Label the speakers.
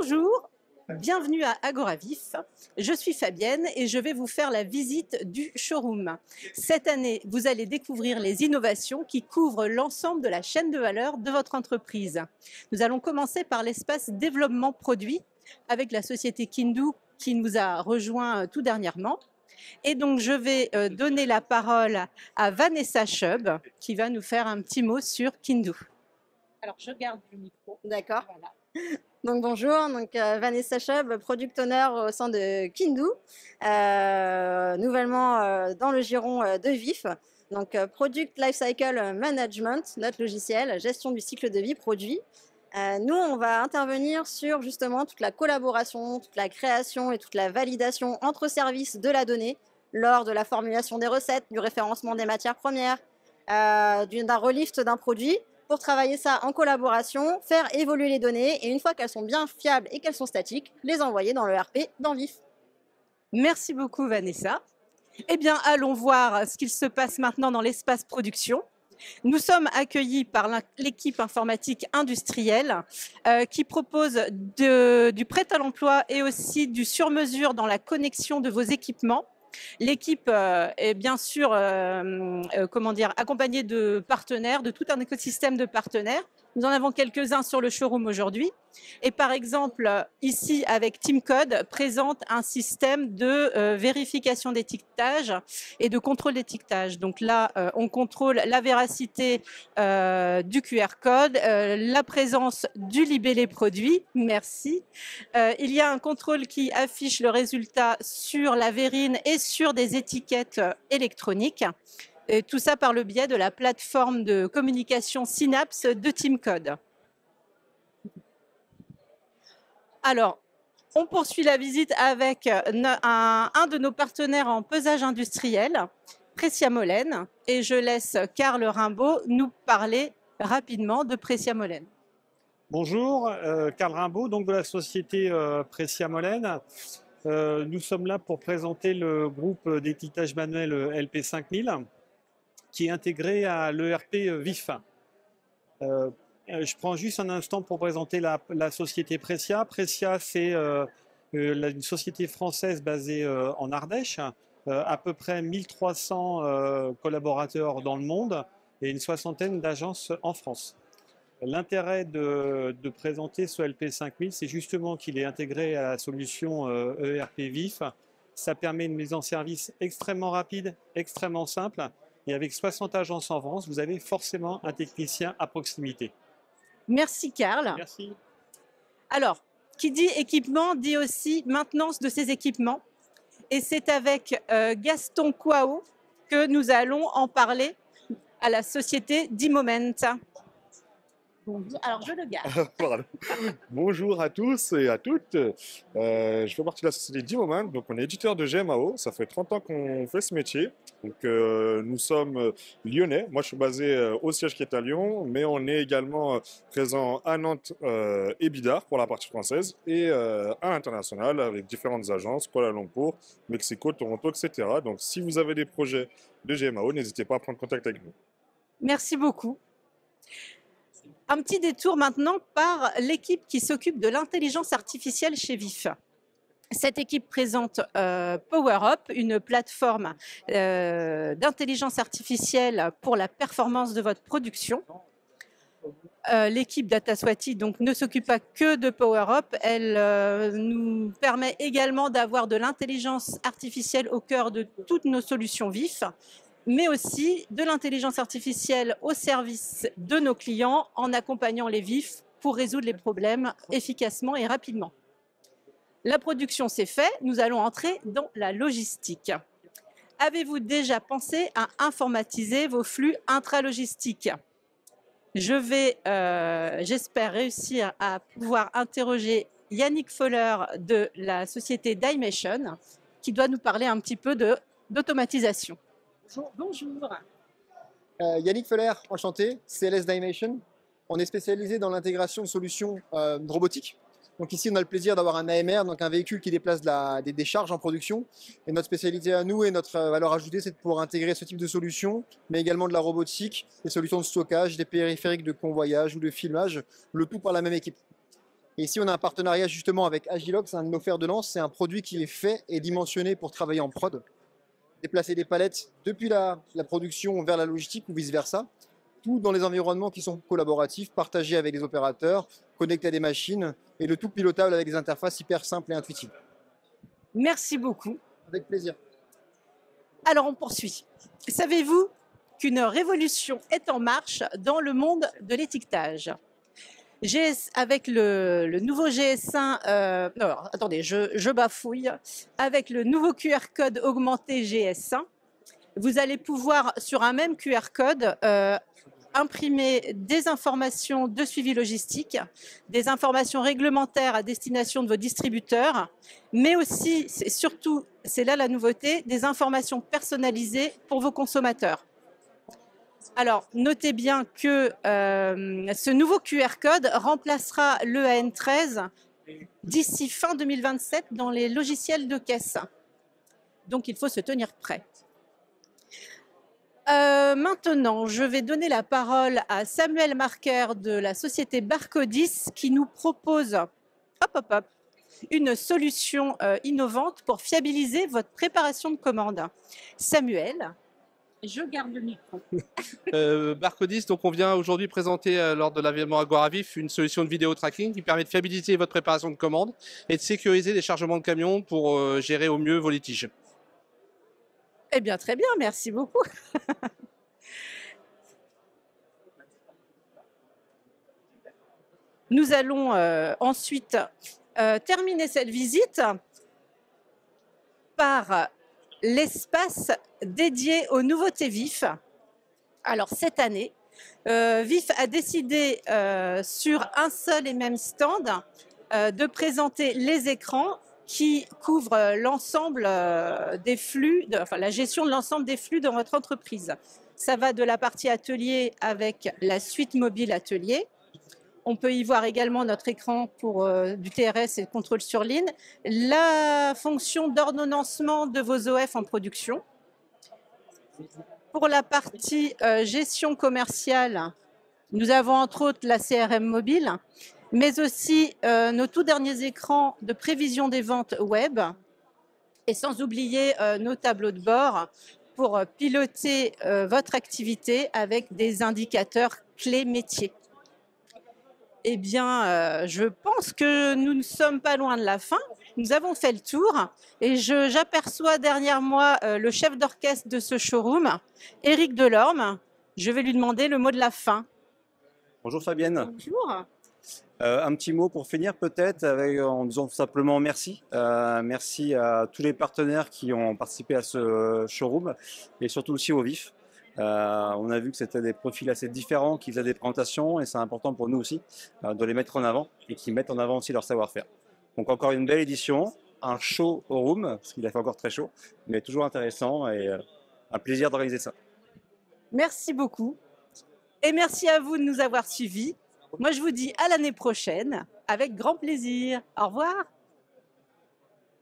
Speaker 1: Bonjour, bienvenue à Agoravif. Je suis Fabienne et je vais vous faire la visite du showroom. Cette année, vous allez découvrir les innovations qui couvrent l'ensemble de la chaîne de valeur de votre entreprise. Nous allons commencer par l'espace développement produit avec la société Kindu qui nous a rejoint tout dernièrement. Et donc, je vais donner la parole à Vanessa Chubb qui va nous faire un petit mot sur Kindu. Alors, je garde le micro.
Speaker 2: D'accord.
Speaker 1: Voilà.
Speaker 2: Donc bonjour, Vanessa Chubb, product owner au sein de Kindu, nouvellement dans le giron de VIF. Donc Product Lifecycle Management, notre logiciel, gestion du cycle de vie produit. Nous, on va intervenir sur justement toute la collaboration, toute la création et toute la validation entre services de la donnée lors de la formulation des recettes, du référencement des matières premières, d'un relift d'un produit, pour travailler ça en collaboration, faire évoluer les données et une fois qu'elles sont bien fiables et qu'elles sont statiques, les envoyer dans le RP dans VIF.
Speaker 1: Merci beaucoup Vanessa. Eh bien, allons voir ce qu'il se passe maintenant dans l'espace production. Nous sommes accueillis par l'équipe informatique industrielle qui propose du prêt à l'emploi et aussi du sur-mesure dans la connexion de vos équipements. L'équipe est bien sûr accompagnée de partenaires, de tout un écosystème de partenaires. Nous en avons quelques-uns sur le showroom aujourd'hui. Et par exemple, ici, avec TeamCode, présente un système de vérification d'étiquetage et de contrôle d'étiquetage. Donc là, on contrôle la véracité du QR code, la présence du libellé produit. Merci. Il y a un contrôle qui affiche le résultat sur la verrine et sur des étiquettes électroniques. Et tout ça par le biais de la plateforme de communication Synapse de TeamCode. Alors, on poursuit la visite avec un de nos partenaires en pesage industriel, Pressia Molène, et je laisse Karl Rimbaud nous parler rapidement de Pressia Molène.
Speaker 3: Bonjour, Karl Rimbaud, donc de la société Pressia Molène. Nous sommes là pour présenter le groupe d'étiquetage manuel LP5000 qui est intégré à l'ERP VIF. Je prends juste un instant pour présenter la société Pressia. Pressia, c'est une société française basée en Ardèche, à peu près 1300 collaborateurs dans le monde et une soixantaine d'agences en France. L'intérêt de présenter ce LP5000, c'est justement qu'il est intégré à la solution ERP VIF. Ça permet une mise en service extrêmement rapide, extrêmement simple. Et avec 60 agences en France, vous avez forcément un technicien à proximité.
Speaker 1: Merci Karl.
Speaker 3: Merci.
Speaker 1: Alors, qui dit équipement dit aussi maintenance de ces équipements. Et c'est avec Gaston Kouaou que nous allons en parler à la société D-Moment. Alors, je le garde.
Speaker 4: Voilà. Bonjour à tous et à toutes. Je fais partie de la société D-Moment. Donc, on est éditeur de GMAO. Ça fait 30 ans qu'on fait ce métier. Donc, nous sommes lyonnais. Moi, je suis basé au siège qui est à Lyon, mais on est également présent à Nantes et Bidart pour la partie française et à l'international avec différentes agences, Kuala Lumpur, Mexico, Toronto, etc. Donc, si vous avez des projets de GMAO, n'hésitez pas à prendre contact avec nous.
Speaker 1: Merci beaucoup. Un petit détour maintenant par l'équipe qui s'occupe de l'intelligence artificielle chez VIF. Cette équipe présente PowerUp, une plateforme d'intelligence artificielle pour la performance de votre production. L'équipe DataSwati donc, ne s'occupe pas que de PowerUp, elle nous permet également d'avoir de l'intelligence artificielle au cœur de toutes nos solutions VIF, mais aussi de l'intelligence artificielle au service de nos clients en accompagnant les VIF pour résoudre les problèmes efficacement et rapidement. La production, c'est fait, nous allons entrer dans la logistique. Avez-vous déjà pensé à informatiser vos flux intralogistiques ? Je vais, j'espère, réussir à pouvoir interroger Yannick Foller de la société Dymation qui doit nous parler un petit peu d'automatisation. Bonjour.
Speaker 5: Yannick Feller, enchanté, CLS Dymation. On est spécialisé dans l'intégration de solutions robotiques. Donc ici, on a le plaisir d'avoir un AMR, donc un véhicule qui déplace des charges en production. Et notre spécialité à nous et notre valeur ajoutée, c'est de pouvoir intégrer ce type de solutions, mais également de la robotique, des solutions de stockage, des périphériques de convoyage ou de filmage, le tout par la même équipe. Et ici, on a un partenariat justement avec Agilox, un de nos fers de lance. C'est un produit qui est fait et dimensionné pour travailler en prod. Déplacer des palettes depuis la production vers la logistique ou vice-versa. Tout dans les environnements qui sont collaboratifs, partagés avec les opérateurs, connectés à des machines et le tout pilotable avec des interfaces hyper simples et intuitives.
Speaker 1: Merci beaucoup.
Speaker 5: Avec plaisir.
Speaker 1: Alors, on poursuit. Savez-vous qu'une révolution est en marche dans le monde de l'étiquetage? Avec le nouveau GS1, non, alors, attendez, je bafouille. Avec le nouveau QR code augmenté GS1, vous allez pouvoir, sur un même QR code, imprimer des informations de suivi logistique, des informations réglementaires à destination de vos distributeurs, mais aussi, surtout, c'est là la nouveauté, des informations personnalisées pour vos consommateurs. Alors, notez bien que ce nouveau QR code remplacera le AN13 d'ici fin 2027 dans les logiciels de caisse. Donc, il faut se tenir prêt. Maintenant, je vais donner la parole à Samuel Marker de la société Barcodis qui nous propose une solution innovante pour fiabiliser votre préparation de commande. Samuel, je garde le micro.
Speaker 6: Barcodis, donc on vient aujourd'hui présenter lors de l'événement Agoravif une solution de vidéo tracking qui permet de fiabiliser votre préparation de commande et de sécuriser les chargements de camions pour gérer au mieux vos litiges.
Speaker 1: Eh bien, très bien, merci beaucoup. Nous allons ensuite terminer cette visite par l'espace dédié aux nouveautés VIF. Alors, cette année, VIF a décidé sur un seul et même stand de présenter les écrans qui couvre l'ensemble des flux, enfin la gestion de l'ensemble des flux dans votre entreprise. Ça va de la partie atelier avec la suite mobile atelier. On peut y voir également notre écran pour du TRS et le contrôle sur ligne, la fonction d'ordonnancement de vos OF en production. Pour la partie gestion commerciale, nous avons entre autres la CRM mobile, mais aussi nos tout derniers écrans de prévision des ventes web et sans oublier nos tableaux de bord pour piloter votre activité avec des indicateurs clés métiers. Eh bien, je pense que nous ne sommes pas loin de la fin. Nous avons fait le tour et j'aperçois derrière moi le chef d'orchestre de ce showroom, Éric Delorme. Je vais lui demander le mot de la fin.
Speaker 7: Bonjour Fabienne.
Speaker 1: Bonjour.
Speaker 7: Un petit mot pour finir peut-être en disant tout simplement merci. Merci à tous les partenaires qui ont participé à ce showroom et surtout aussi au VIF. On a vu que c'était des profils assez différents qui faisaient des présentations et c'est important pour nous aussi de les mettre en avant et qui mettent en avant aussi leur savoir-faire. Donc encore une belle édition, un showroom, parce qu'il a fait encore très chaud, mais toujours intéressant et un plaisir d'organiser ça.
Speaker 1: Merci beaucoup et merci à vous de nous avoir suivis. Moi, je vous dis à l'année prochaine avec grand plaisir. Au revoir.